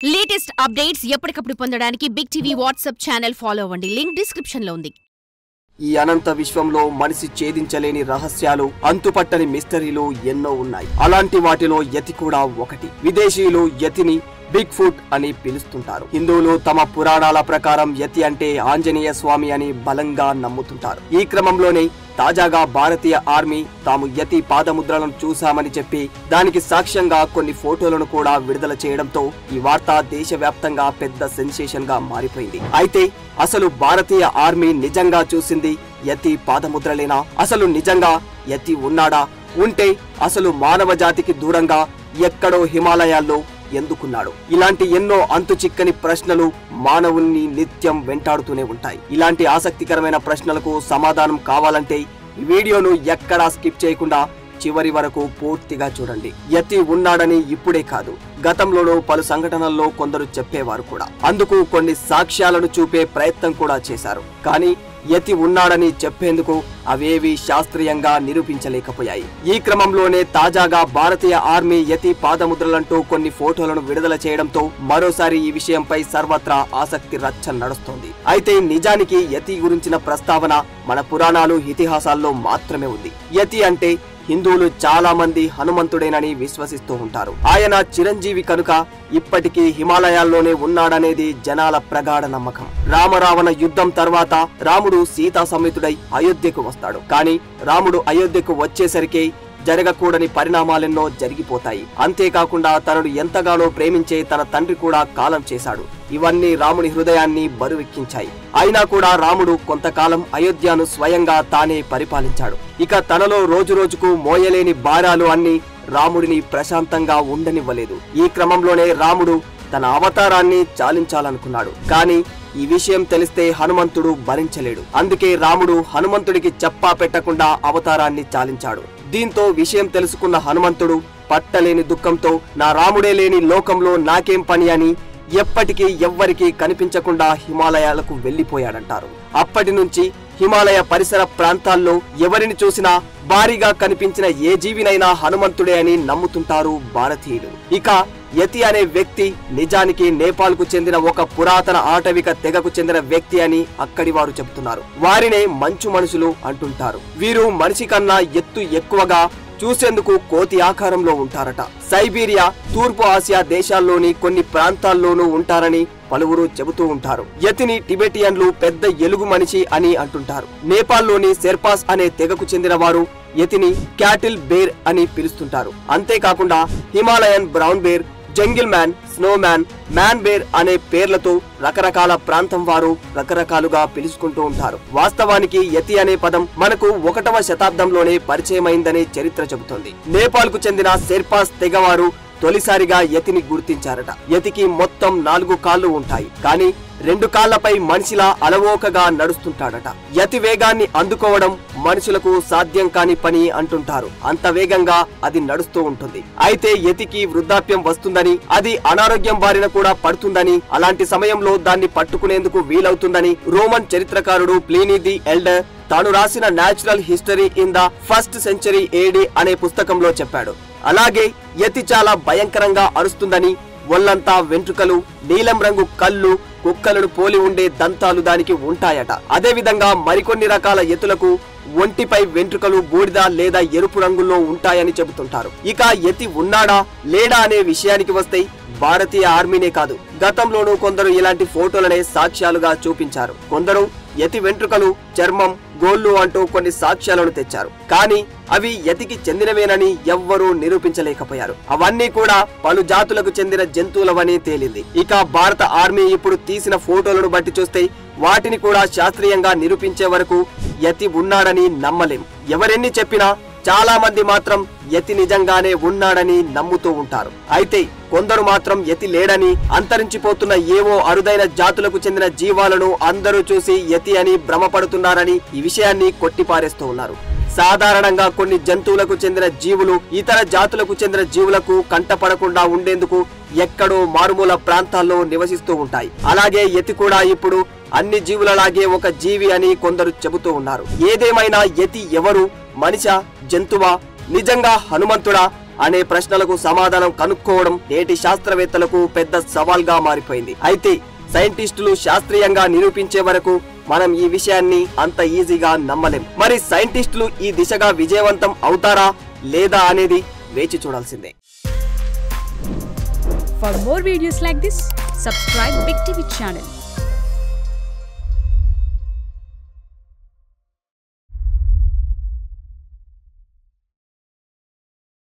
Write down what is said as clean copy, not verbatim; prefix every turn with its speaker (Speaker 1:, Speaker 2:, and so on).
Speaker 1: Latest updates ఎప్పటికప్పుడు పొందడానికి big TV WhatsApp channel follow అవ్వండి. లింక్ డిస్క్రిప్షన్ లో ఉంది.
Speaker 2: ఈ అనంత విశ్వంలో మనిషి ఛేదించలేని రహస్యాలు, అంతుపట్టని మిస్టరీలు ఎన్నో ఉన్నాయి. అలాంటి వాటిలో యతి కూడా ఒకటి. విదేశీయులు యతిని బిగ్ ఫుట్ అని పిలుస్తుంటారు. హిందువులు తమ పురాణాల ప్రకారం యతి అంటే ఆంజనేయ స్వామి అని బలంగా నమ్ముతుంటారు. ఈ క్రమంలోనే తాజాగా భారతీయ ఆర్మీ తాము యతి పాదముద్రలను చూశామని చెప్పి దానికి సాక్ష్యంగా కొన్ని ఫోటోలను కూడా విడుదల చేయడంతో ఈ వార్త దేశవ్యాప్తంగా పెద్ద సెన్సేషన్ గా మారిపోయింది. అయితే అసలు భారతీయ ఆర్మీ నిజంగా చూసింది యతి పాదముద్రలేనా? అసలు నిజంగా యతి ఉన్నాడా? ఉంటే అసలు మానవ జాతికి దూరంగా ఎక్కడో హిమాలయాల్లో ఎందుకున్నాడు? ఇలాంటి ఎన్నో అంతు చిక్కని ప్రశ్నలు మానవుల్ని నిత్యం వెంటాడుతూనే ఉంటాయి. ఇలాంటి ఆసక్తికరమైన ప్రశ్నలకు సమాధానం కావాలంటే ఈ వీడియోను ఎక్కడా స్కిప్ చేయకుండా చివరి వరకు పూర్తిగా చూడండి. యతి ఉన్నాడని ఇప్పుడే కాదు, గతంలోనూ పలు సంఘటనల్లో కొందరు చెప్పేవారు కూడా. అందుకు కొన్ని సాక్ష్యాలను చూపే ప్రయత్నం కూడా చేశారు. కానీ యతి ఉన్నాడని చెప్పేందుకు అవేవి శాస్త్రీయంగా నిరూపించలేకపోయాయి. ఈ క్రమంలోనే తాజాగా భారతీయ ఆర్మీ యతి పాదముద్రలంటూ కొన్ని ఫోటోలను విడుదల చేయడంతో మరోసారి ఈ విషయంపై సర్వత్రా ఆసక్తి రచ్చ నడుస్తోంది. అయితే నిజానికి యతి గురించిన ప్రస్తావన మన పురాణాలు, ఇతిహాసాల్లో మాత్రమే ఉంది. యతి అంటే హిందువులు చాలా మంది హనుమంతుడేనని విశ్వసిస్తూ ఉంటారు. ఆయన చిరంజీవి కనుక ఇప్పటికీ హిమాలయాల్లోనే ఉన్నాడనేది జనాల ప్రగాఢ నమ్మకం. రామరావణ యుద్ధం తర్వాత రాముడు సీతా సమేతుడై అయోధ్యకు వస్తాడు. కానీ రాముడు అయోధ్యకు వచ్చేసరికి జరగకూడని పరిణామాలెన్నో జరిగిపోతాయి. అంతేకాకుండా తనను ఎంతగానో ప్రేమించే తన తండ్రి కూడా కాలం చేశాడు. ఇవన్నీ రాముని హృదయాన్ని బరువెక్కించాయి. అయినా కూడా రాముడు కొంతకాలం అయోధ్యను స్వయంగా తానే పరిపాలించాడు. ఇక తనలో రోజురోజుకు మోయలేని భారాలు అన్ని రాముడిని ప్రశాంతంగా ఉండనివ్వలేదు. ఈ క్రమంలోనే రాముడు తన అవతారాన్ని చాలించాలనుకున్నాడు. కానీ ఈ విషయం తెలిస్తే హనుమంతుడు భరించలేడు. అందుకే రాముడు హనుమంతుడికి చెప్పా పెట్టకుండా అవతారాన్ని చాలించాడు. దీంతో విషయం తెలుసుకున్న హనుమంతుడు పట్టలేని దుఃఖంతో నా రాముడే లేని లోకంలో నాకేం పని అని ఎప్పటికీ ఎవ్వరికీ కనిపించకుండా హిమాలయాలకు వెళ్లిపోయాడంటారు. అప్పటి నుంచి హిమాలయ పరిసర ప్రాంతాల్లో ఎవరిని చూసినా భారీగా కనిపించిన ఏ జీవినైనా హనుమంతుడే అని నమ్ముతుంటారు భారతీయులు. ఇక యతి అనే వ్యక్తి నిజానికి నేపాల్ కు చెందిన ఒక పురాతన ఆటవిక తెగకు చెందిన వ్యక్తి అని అక్కడి వారు చెబుతున్నారు. వారినే మంచు మనుషులు అంటుంటారు. వీరు మనిషి కన్నా ఎత్తు ఎక్కువగా, చూసేందుకు కోతి ఆకారంలో ఉంటారట. సైబీరియా, తూర్పు ఆసియా దేశాల్లోని కొన్ని ప్రాంతాల్లోనూ ఉంటారని పలువురు చెబుతూ ఉంటారు. యతిని టిబెటియన్లు పెద్ద ఎలుగు మనిషి అని అంటుంటారు. నేపాల్లోని సెర్పాస్ అనే తెగకు చెందిన వారు యతిని క్యాటిల్ బేర్ అని పిలుస్తుంటారు. అంతేకాకుండా Himalayan brown bear, jungle man, snow man, man bear అనే పేర్లతో రకరకాల ప్రాంతం వారు రకరకాలుగా పిలుచుకుంటూ ఉంటారు. వాస్తవానికి యతి అనే పదం మనకు 1వ శతాబ్దంలోనే పరిచయమైందని చరిత్ర చెబుతోంది. నేపాల్ కు చెందిన సెర్పాస్ తెగవారు తొలిసారిగా యతిని గుర్తించారట. యతికి మొత్తం 4 కాళ్లు ఉంటాయి. కానీ 2 కాళ్లపై మనిషిలా అలవోకగా నడుస్తుంటాడట. యతి వేగాన్ని అందుకోవడం మనుషులకు సాధ్యం కాని పని అంటుంటారు. అంత వేగంగా అది నడుస్తూ ఉంటుంది. అయితే యతికి వృద్ధాప్యం వస్తుందని, అది అనారోగ్యం బారిన కూడా పడుతుందని, అలాంటి సమయంలో దాన్ని పట్టుకునేందుకు వీలవుతుందని రోమన్ చరిత్రకారుడు ప్లీనీ ది ఎల్డర్ తాను రాసిన natural history in the 1st century AD అనే పుస్తకంలో చెప్పాడు. అలాగే యతి చాలా భయంకరంగా అరుస్తుందని, ఒళ్లంతా వెంట్రుకలు, నీలం రంగు కళ్ళు, కుక్కలను పోలి ఉండే దంతాలు దానికి ఉంటాయట. అదే విధంగా మరికొన్ని రకాల యతులకు ఒంటిపై వెంట్రుకలు బూడిద లేదా ఎరుపు రంగుల్లో ఉంటాయని చెబుతుంటారు. ఇక యతి ఉన్నాడా లేడా అనే విషయానికి వస్తే భారతీయ ఆర్మీనే కాదు, గతంలోనూ కొందరు ఇలాంటి ఫోటోలనే సాక్ష్యాలుగా చూపించారు. కొందరు యతి వెంట్రుకలు, చర్మం, గోళ్లు అంటూ కొన్ని సాక్ష్యాలను తెచ్చారు. కానీ అవి యతికి చెందినవేనని ఎవ్వరూ నిరూపించలేకపోయారు. అవన్నీ కూడా పలు జాతులకు చెందిన జంతువులవని తేలింది. ఇక భారత ఆర్మీ ఇప్పుడు తీసిన ఫోటోలను బట్టి చూస్తే వాటిని కూడా శాస్త్రీయంగా నిరూపించే వరకు యతి ఉన్నాడని నమ్మలేం. ఎవరెన్ని చెప్పినా చాలా మంది మాత్రం యతి నిజంగానే ఉన్నాడని నమ్ముతూ ఉంటారు. అయితే కొందరు మాత్రం యతి లేడని, అంతరించిపోతున్న ఏవో అరుదైన జాతులకు చెందిన జీవాలను అందరూ చూసి యతి అని భ్రమపడుతున్నారని ఈ విషయాన్ని కొట్టిపారేస్తూ ఉన్నారు. సాధారణంగా కొన్ని జంతువులకు చెందిన జీవులు ఇతర జాతులకు చెందిన జీవులకు కంటపడకుండా ఉండేందుకు ఎక్కడో మారుమూల ప్రాంతాల్లో నివసిస్తూ ఉంటాయి. అలాగే యతి కూడా ఇప్పుడు అన్ని జీవులలాగే ఒక జీవి అని కొందరు చెబుతూ ఉన్నారు. ఏదేమైనా యతి ఎవరు? మనిషా? జంతువా? నిజంగా హనుమంతుడా? అనే ప్రశ్నలకు సమాధానం కనుక్కోవడం నేటి శాస్త్రవేత్తలకు పెద్ద సవాల్గా మారిపోయింది. అయితే సైంటిస్టులు శాస్త్రీయంగా నిరూపించే వరకు మనం ఈ విషయాన్ని అంత ఈజీగా నమ్మలేం. మరి సైంటిస్టులు ఈ దిశగా విజయవంతం అవుతారా లేదా అనేది వేచి చూడాల్సిందే.
Speaker 3: For more videos like this, subscribe Big TV channel.